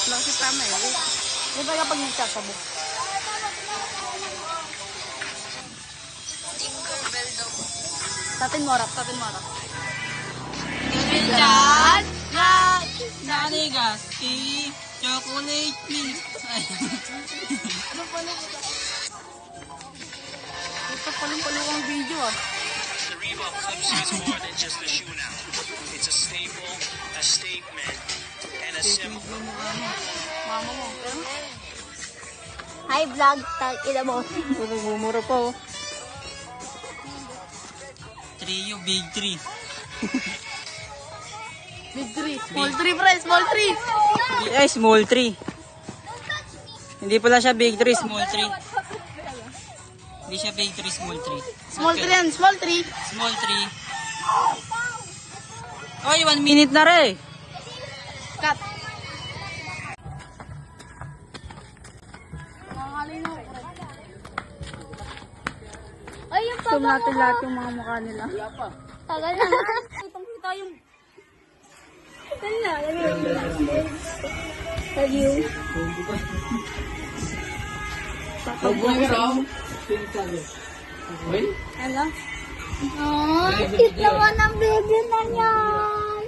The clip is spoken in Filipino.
lang si Tama eh. Di ba kapag nagsasabog? Tatin mo harap. Dad, Nanigasti, chocolate milk. Ano pala? Ito paling ang video ah. The Reebok Clips is more than just a shoe now. It's a staple, a statement, and a symbol. Mama mo. Hi vlog, ina mo. Nagmumura pa oh. Trio, big three. Big 3. Small 3 pre, small 3. Ay, small tree. Hindi pala siya big tree, small tree. Hindi siya big tree, small tree. Small 3 yan, small 3. Small tree. Oy, 1 minute na rin. Cut. Nakakalinaw. Ay, yung Zoom natin lahat yung mga mukha nila. tagal naman. Kita yung Kanya, Have you? ano? Oh, cute naman ang baby na yan.